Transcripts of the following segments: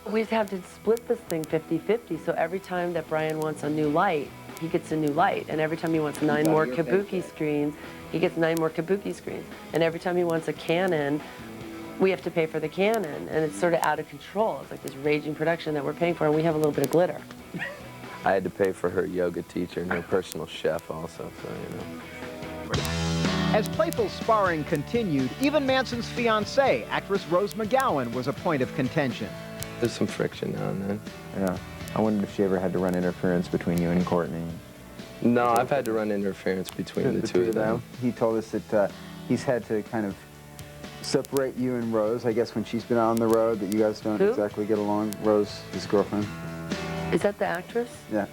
We have to split this thing 50-50, so every time that Brian wants a new light, he gets a new light. And every time he wants 9 more kabuki screens, he gets 9 more kabuki screens. And every time he wants a Canon, we have to pay for the Canon. And it's sort of out of control. It's like this raging production that we're paying for, and we have a little bit of glitter. I had to pay for her yoga teacher and her personal chef also, so, you know. As playful sparring continued, even Manson's fiancée, actress Rose McGowan, was a point of contention. There's some friction now and then. Yeah. I wondered if she ever had to run interference between you and Courtney. No, I've had to run interference between the two of them. He told us that he's had to kind of separate you and Rose, I guess, when she's been on the road, that you guys don't exactly get along. Rose, his girlfriend. Is that the actress? Yeah.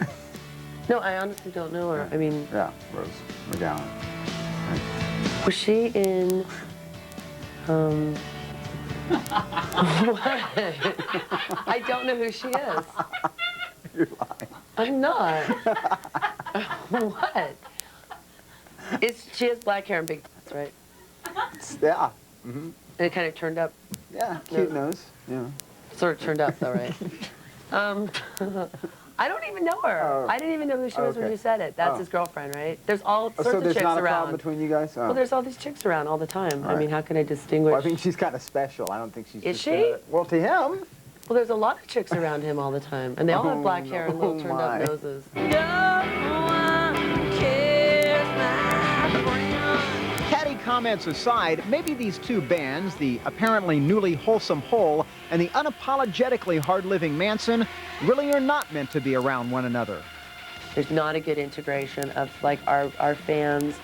No, I honestly don't know her. I mean... Yeah, Rose McGowan. Right. Was she in... What? I don't know who she is. You're lying. I'm not. What? She has black hair and big tits, right? Yeah. Mm-hmm. And it kind of turned up. Yeah, cute nose. Yeah. Sort of turned up, though, right? I don't even know her. Oh. I didn't even know who she was when you said it. That's his girlfriend, right? There's all sorts so of there's chicks not a around. problem between you guys? Oh. Well, there's all these chicks around all the time. All I mean, how can I distinguish? Well, I think she's kind of special. I don't think she's. Is she? Well, to him. Well, there's a lot of chicks around him all the time, and they all have black hair and little turned-up noses. Catty comments aside, maybe these two bands, the apparently newly wholesome Hole and the unapologetically hard-living Manson, really are not meant to be around one another. There's not a good integration of, like, our fans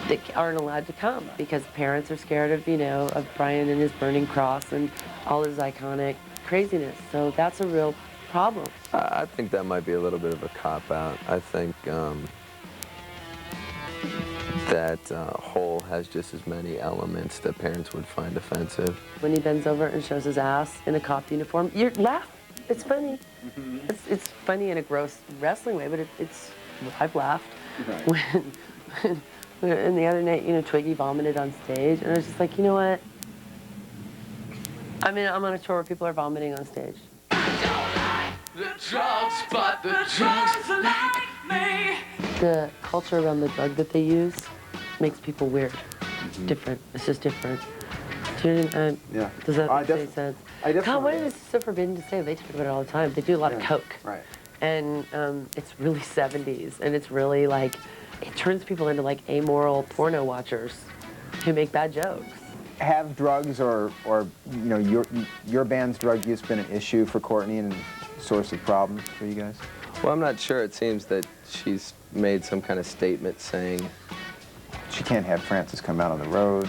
that aren't allowed to come because parents are scared of, you know, of Brian and his burning cross and all his iconic craziness. So that's a real problem. I think that might be a little bit of a cop-out. I think that Hole has just as many elements that parents would find offensive. When he bends over and shows his ass in a cop uniform, you laugh. It's funny. It's funny in a gross wrestling way, but I've laughed. Right. And the other night, you know, Twiggy vomited on stage, and I was just like, you know what? I mean, I'm on a tour where people are vomiting on stage. I don't like the drugs, but the drugs like me. The culture around the drug that they use makes people weird, different. It's just different. Do you know, yeah. Does that make sense? God, what is so forbidden to say? They talk about it all the time. They do a lot of coke. Right. And it's really 70s, and it's really like, it turns people into like amoral porno watchers who make bad jokes. Have drugs or you know, your band's drug use been an issue for Courtney and a source of problems for you guys? Well, I'm not sure. It seems that she's made some kind of statement saying she can't have Francis come out on the road.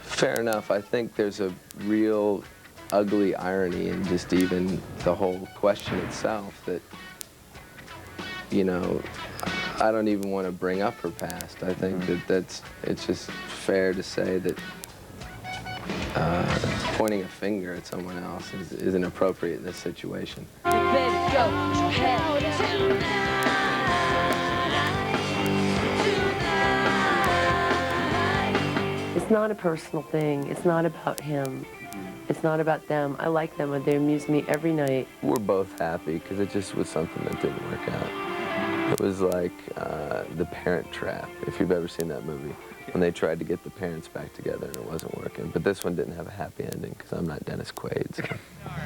Fair enough. I think there's a real ugly irony in just even the whole question itself that, you know, I don't even want to bring up her past. I think it's just fair to say that pointing a finger at someone else is inappropriate in this situation. Let's go. It's not a personal thing. It's not about him. It's not about them. I like them, and they amuse me every night. We're both happy because it just was something that didn't work out. It was like The Parent Trap, if you've ever seen that movie, when they tried to get the parents back together and it wasn't working. But this one didn't have a happy ending because I'm not Dennis Quaid. So.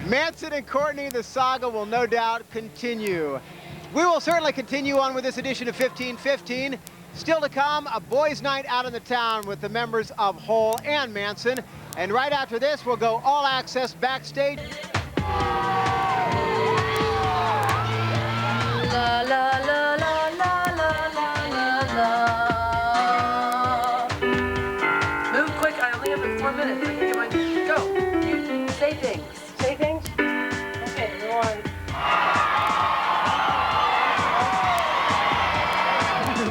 Manson and Courtney, the saga will no doubt continue. We will certainly continue on with this edition of 1515. Still to come, a boys' night out in the town with the members of Hole and Manson. And right after this, we'll go all access backstage. La, la, la, la, la, la, la, la. Move quick, I only have like 4 minutes. Come on, go. You say things. Say things? Okay, go on.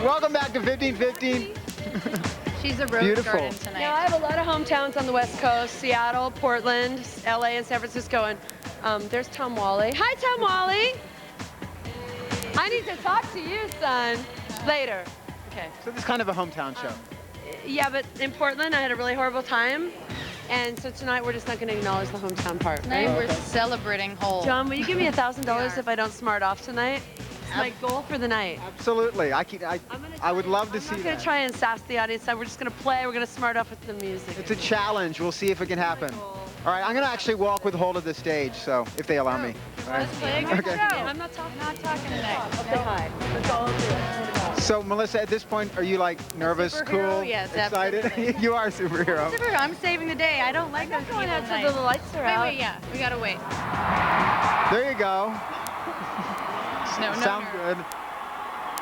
Welcome back to 1515. She's a rose garden tonight. Yeah, I have a lot of hometowns on the West Coast, Seattle, Portland, LA, and San Francisco, and there's Tom Wally. Hi, Tom Wally. I need to talk to you, son. Later. Okay. So this is kind of a hometown show. Yeah, but in Portland, I had a really horrible time. And so tonight we're just not going to acknowledge the hometown part, Tonight right? we're celebrating Hole. John, will you give me $1,000 if I don't smart off tonight? It's my goal for the night. Absolutely. I would love to see I'm not going that. to try and sass the audience. We're just going to play. We're going to smart off with the music. It's a challenge. We'll see if it can happen. All right, I'm going to actually walk with Hole to the stage, so if they allow me. All right. Let's play a good Okay. show. I'm not talking tonight. I'll say hi. That's all I'll do. So, Melissa, at this point, are you like nervous, Superhero? cool, Yes, excited? absolutely. You are a superhero. Superhero, I'm saving the day. I don't like those Going people out tonight. till the lights are out. Wait, yeah. We gotta wait. There you go. No, Sound good.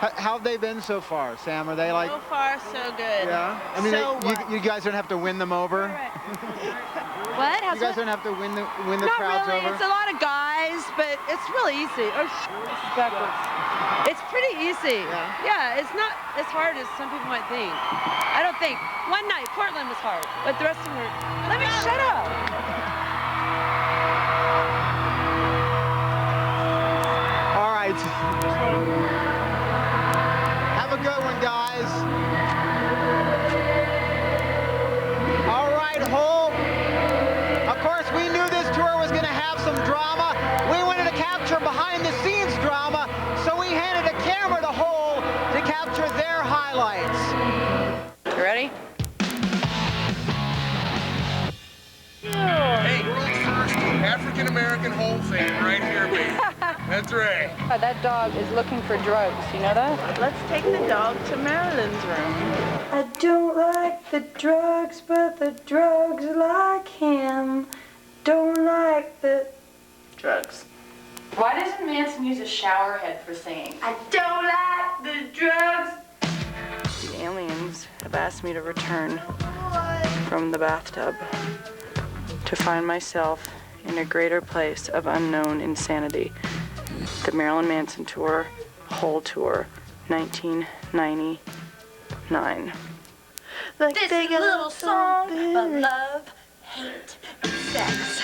How have they been so far, Sam? Are they like? So far, so good. Yeah. I mean, So you guys don't have to win them over. What? You guys don't have to win the Not crowds really. over. It's a lot of guys, but it's really easy. Oh, this is backwards. It's pretty easy. Yeah, it's not as hard as some people might think. I don't think. One night, Portland was hard, but the rest of them were. Let me shut up. All right. Have a good one, guys. All right, Hole. Of course, we knew this tour was going to have some drama. We wanted to capture behind-the-scenes drama, so we handed a camera to Hole to capture their highlights. You ready? Hey, world's first African-American Hole fan right here, baby. That's right. That dog is looking for drugs. You know that? Let's take the dog to Marilyn's room. I don't like the drugs, but the drugs like him. Don't like the drugs. Why doesn't Manson use a shower head for singing? I don't like the drugs. The aliens have asked me to return from the bathtub to find myself in a greater place of unknown insanity. The Marilyn Manson Tour, Hole Tour, 1999. Like this little song about love, hate, and sex.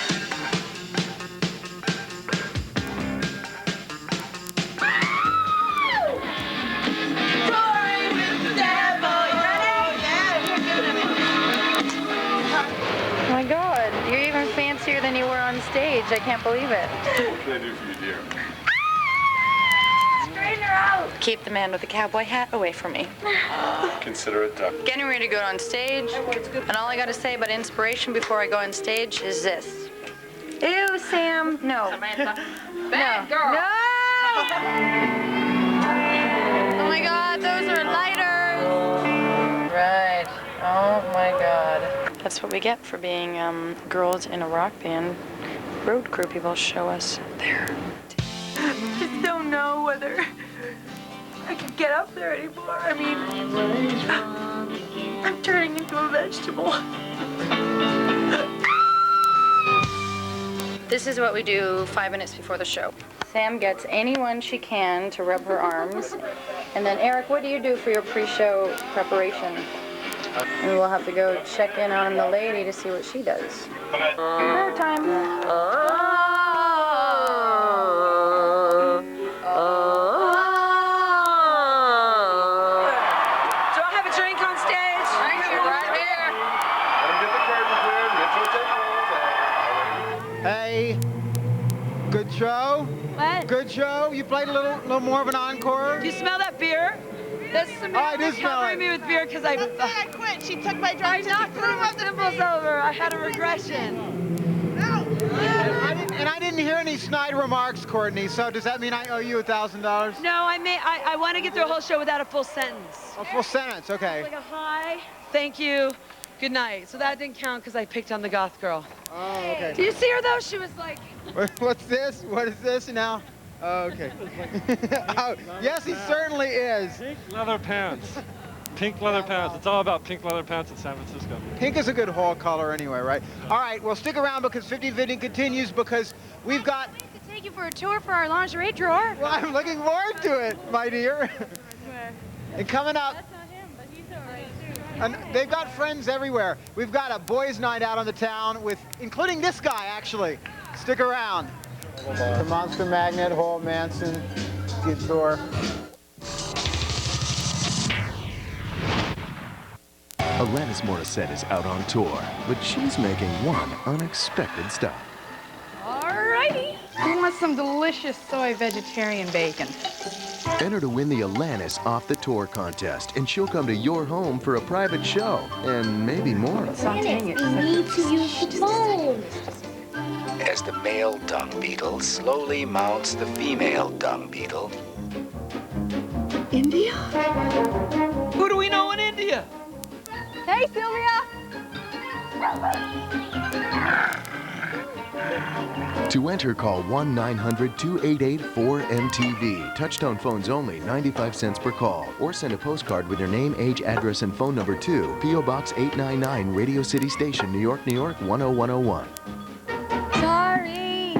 Oh my God, you're even fancier than you were on stage. I can't believe it. What can I do for you, dear? Straighten her out. Keep the man with the cowboy hat away from me. Consider it done. Getting ready to go on stage, and all I gotta say about inspiration before I go on stage is this. Ew, Sam, no. Bad girl. No! Oh my God, those are lighters. Right. Oh my God. That's what we get for being girls in a rock band. Road crew people show us there. Just don't know whether I can get up there anymore. I mean, I'm turning into a vegetable. This is what we do 5 minutes before the show. Sam gets anyone she can to rub her arms. And then, Eric, what do you do for your pre-show preparation? And we'll have to go check in on the lady to see what she does. Prayer time. Do I have a drink on stage? Hey, good show. What? Good show. You played a little more of an encore. Do you smell that beer? That's some I do smell covering it. me with beer because I quit. She took my I drums knocked one of my cymbals over. I had a regression. And I didn't hear any snide remarks, Courtney. So does that mean I owe you $1,000? No, I want to get through a whole show without a full sentence. A full sentence, okay. Like a hi, thank you, good night. So that didn't count because I picked on the goth girl. Oh, okay. Do you see her though? She was like, What's this? What is this now? Oh, okay. Oh, yes, he certainly is. Pink leather pants. Pink leather pants. It's all about pink leather pants in San Francisco. Pink is a good hall color anyway, right? All right, well, stick around because 1515 continues because we've got... To take you for a tour for our lingerie drawer. Well, I'm looking forward to it, my dear. And coming up... That's not him, but he's all right too. And they've got friends everywhere. We've got a boys' night out on the town with, including this guy, actually. Stick around. The Monster Magnet, Hole, Manson, good tour. Alanis Morissette is out on tour, but she's making one unexpected stop. Alrighty. Who wants some delicious soy vegetarian bacon? Enter to win the Alanis Off the Tour contest, and she'll come to your home for a private show, and maybe more. We need to use the phone. As the male dung beetle slowly mounts the female dung beetle. India? Who do we know in India? Hey, Sylvia! To enter, call 1-900-288-4MTV. Touchtone phones only, 95 cents per call. Or send a postcard with your name, age, address, and phone number to P.O. Box 899, Radio City Station, New York, New York, 10101. Sorry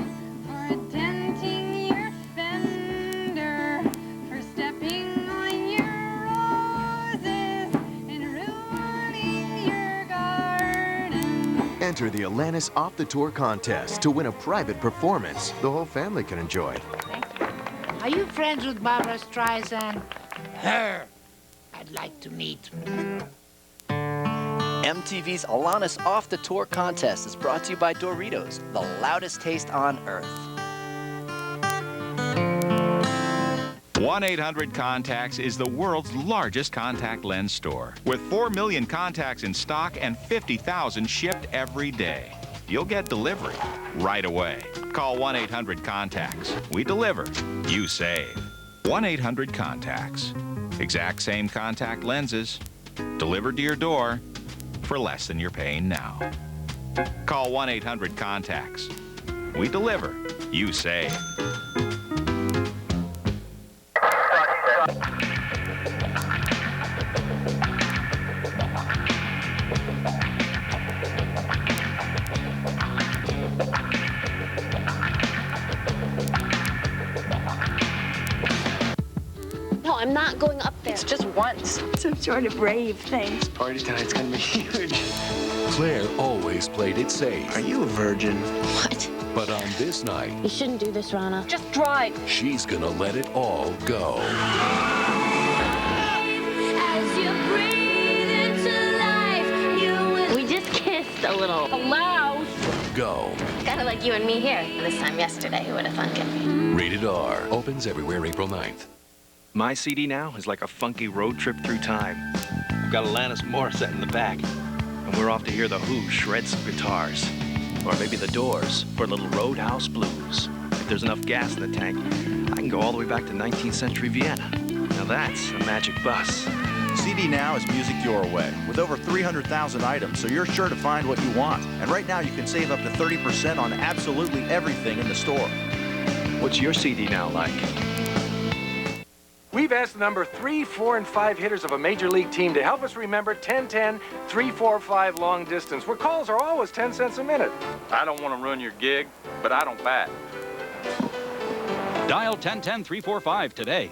for denting your fender, for stepping on your roses and ruining your garden. Enter the Alanis Off the Tour contest to win a private performance the whole family can enjoy. Are you friends with Barbara Streisand? Her, I'd like to meet. MTV's Alanis Off the Tour contest is brought to you by Doritos, the loudest taste on earth. 1-800-CONTACTS is the world's largest contact lens store, with 4 million contacts in stock and 50,000 shipped every day. You'll get delivery right away. Call 1-800-CONTACTS. We deliver, you save. 1-800-CONTACTS. Exact same contact lenses, delivered to your door for less than you're paying now. Call 1-800-CONTACTS. We deliver, you save. No, I'm not going up there. It's just once. Some sort of brave thing. This party tonight's gonna be huge. Claire always played it safe. Are you a virgin? What? But on this night, You shouldn't do this, Rana. Just drive. she's gonna let it all go. As you breathe into life, you will... We just kissed a little. Loud. Go. Kinda like you and me here. This time yesterday, who would have thunk it? Rated R. Opens everywhere April 9th. My CD now is like a funky road trip through time. We've got Alanis Morissette in the back, and we're off to hear The Who shred some guitars. Or maybe The Doors for a little Roadhouse Blues. If there's enough gas in the tank, I can go all the way back to 19th century Vienna. Now that's a magic bus. CD Now is music your way, with over 300,000 items, so you're sure to find what you want. And right now you can save up to 30% on absolutely everything in the store. What's your CD Now like? We've asked the number 3, 4, and 5 hitters of a major league team to help us remember 10-10, 3, 4, 5 long distance, where calls are always 10 cents a minute. I don't want to ruin your gig, but I don't bat. Dial 10-10-345 today.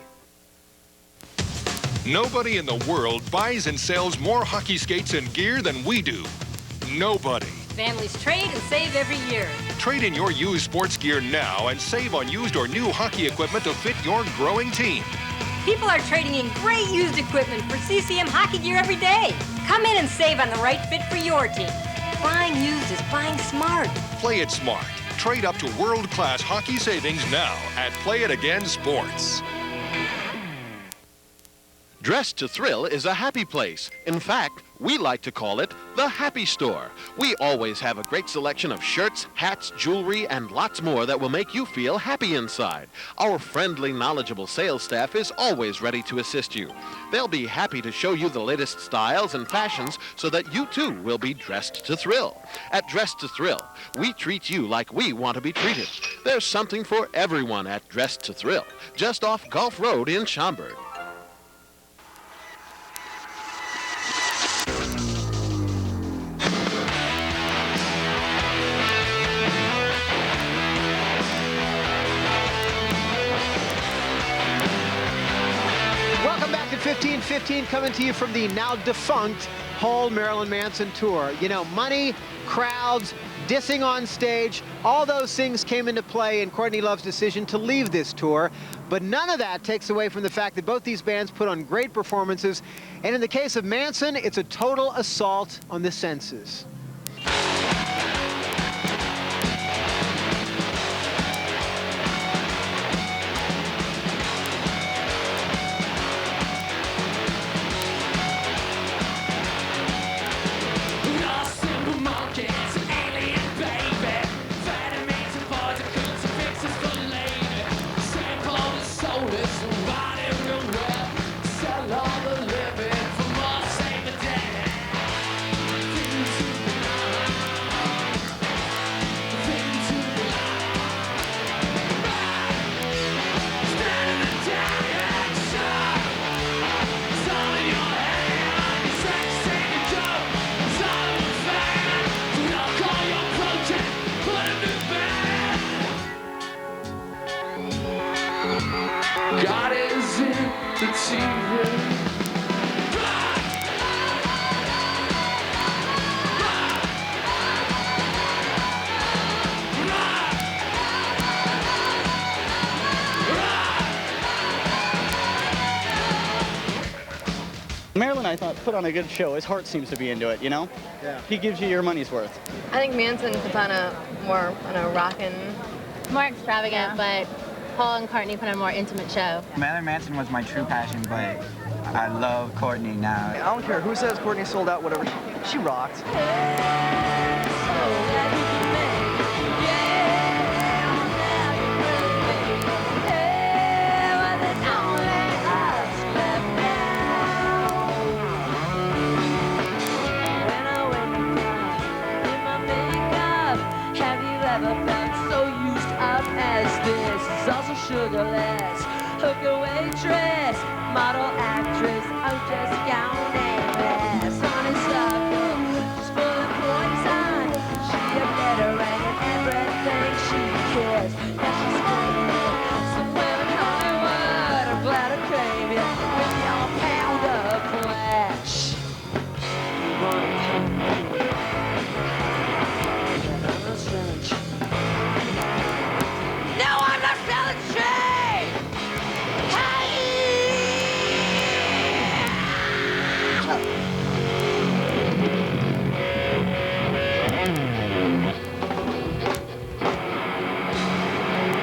Nobody in the world buys and sells more hockey skates and gear than we do. Nobody. Families trade and save every year. Trade in your used sports gear now and save on used or new hockey equipment to fit your growing team. People are trading in great used equipment for CCM hockey gear every day. Come in and save on the right fit for your team. Buying used is buying smart. Play it smart. Trade up to world-class hockey savings now at Play It Again Sports. Dressed to Thrill is a happy place. In fact, we like to call it the Happy Store. We always have a great selection of shirts, hats, jewelry, and lots more that will make you feel happy inside. Our friendly, knowledgeable sales staff is always ready to assist you. They'll be happy to show you the latest styles and fashions so that you too will be dressed to thrill. At Dressed to Thrill, we treat you like we want to be treated. There's something for everyone at Dressed to Thrill, just off Gulf Road in Schaumburg. Welcome back to 1515, coming to you from the now defunct whole Marilyn Manson tour. You know, money, crowds, dissing on stage. All those things came into play in Courtney Love's decision to leave this tour. But none of that takes away from the fact that both these bands put on great performances. And in the case of Manson, it's a total assault on the senses. God is in the TV. Marilyn, I thought, put on a good show. His heart seems to be into it, you know? Yeah. He gives you your money's worth. I think Manson puts on a more, rockin'. More extravagant, but Paul and Courtney put on a more intimate show. Marilyn Manson was my true passion, but I love Courtney now. I don't care who says Courtney sold out, whatever. She rocked. Sugarless, hooker waitress, model actress, I'm just gone nameless. Honeysuckle, just full of poison. She a veteran in everything she cares. Now she's screaming somewhere in Hollywood. I'm glad I came here with your pound of flesh. No, I'm not selling shit!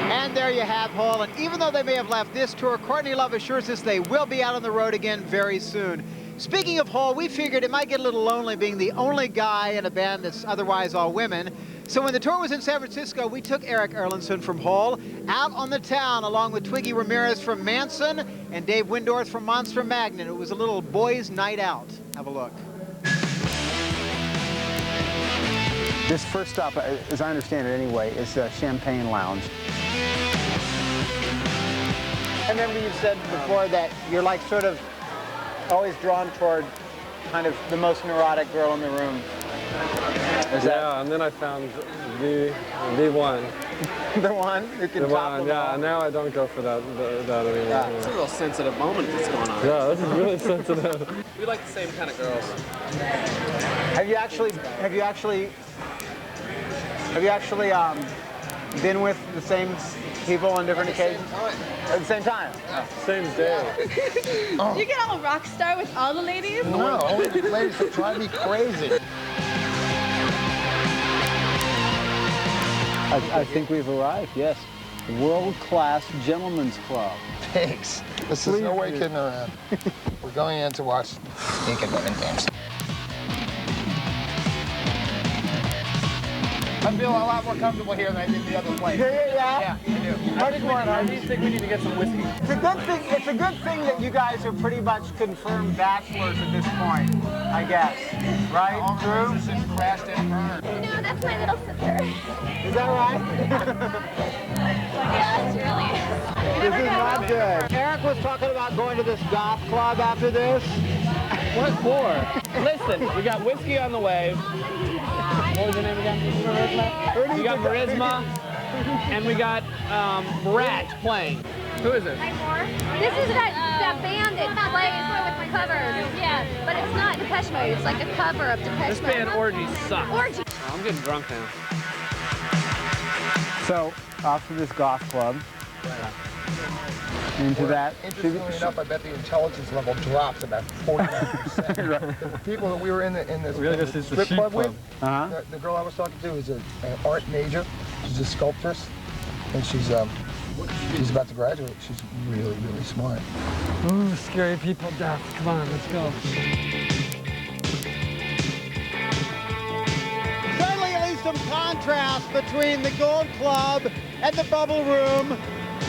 And there you have Hall. And even though they may have left this tour, Courtney Love assures us they will be out on the road again very soon. Speaking of Hall, we figured it might get a little lonely being the only guy in a band that's otherwise all women. So when the tour was in San Francisco, we took Eric Erlandson from Hall out on the town along with Twiggy Ramirez from Manson and Dave Windorf from Monster Magnet. It was a little boys' night out. Have a look. This first stop, as I understand it anyway, is the Champagne Lounge. I remember you said before that you're like sort of always drawn toward kind of the most neurotic girl in the room. Yeah, and then I found the one. The one who can top them yeah, all. Now I don't go for that anymore. Yeah. It's a real sensitive moment that's going on. Yeah, this is really sensitive. We like the same kind of girls. Have you actually been with the same people on different occasions? At the same time? Yeah. Same day. Do you get all rock star with all the ladies? No, only the ladies that drive me crazy. I think we've arrived, yes. World-class gentlemen's club. Thanks. This is no way kidding around. We're going in to watch naked women dance. I feel a lot more comfortable here than I did the other place. Yeah, I do. I do think we need to get some whiskey. It's a good thing that you guys are pretty much confirmed bachelors at this point, I guess. Right? True? Just crashed and burned. No, that's my little sister. Is that right? Yes, really. This is not good. Eric was talking about going to this goth club after this. What for? Listen, we got whiskey on the way. What was the name again? Charisma? We got Charisma, and we got Rat playing. Who is it? This is that band that plays with covers. Yeah, but it's not Depeche Mode. It's like a cover of Depeche Mode. This band Orgy sucks. Orgy. I'm getting drunk now. So, off to this golf club. Into that. Interestingly enough, I bet the intelligence level drops about 49%. The people that we were in the strip club with, the girl I was talking to is an art major. She's a sculptress, and she's about to graduate. She's really, really smart. Ooh, scary people death. Come on, let's go. Certainly at least some contrast between the Gold Club and the Bubble Room.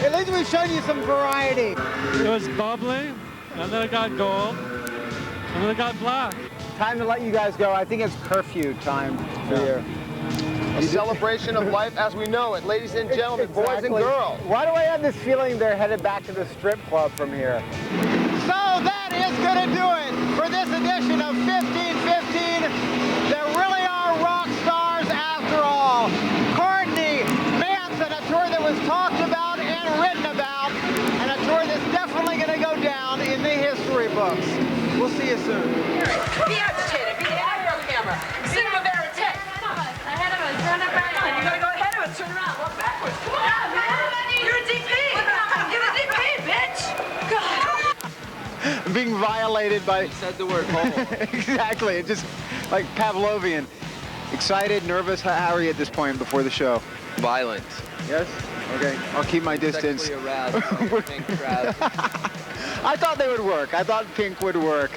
At least we've shown you some variety. It was bubbly, and then it got gold, and then it got black. Time to let you guys go. I think it's curfew time for you. A celebration of life as we know it, ladies and gentlemen, boys and girls. Why do I have this feeling they're headed back to the strip club from here? So that is going to do it for this edition of 1515. There really are rock stars after all. Courtney, Manson, a tour that was talked about and written about, and a tour that's definitely going to go down in the history books. We'll see you soon. Be agitated. Be the aggro camera. Cinema verite. Ahead of us. Run up right on. You gotta go ahead of us. Turn around. Walk backwards. Come on, man. You're a DP. You're the DP, bitch. God. I'm being violated by... You said the word hole. Exactly. It's just like Pavlovian. Excited, nervous? How are you at this point before the show? Violent. Yes? Okay. I'll keep my distance. Sexually aroused. Pink crowd. I thought they would work. I thought pink would work.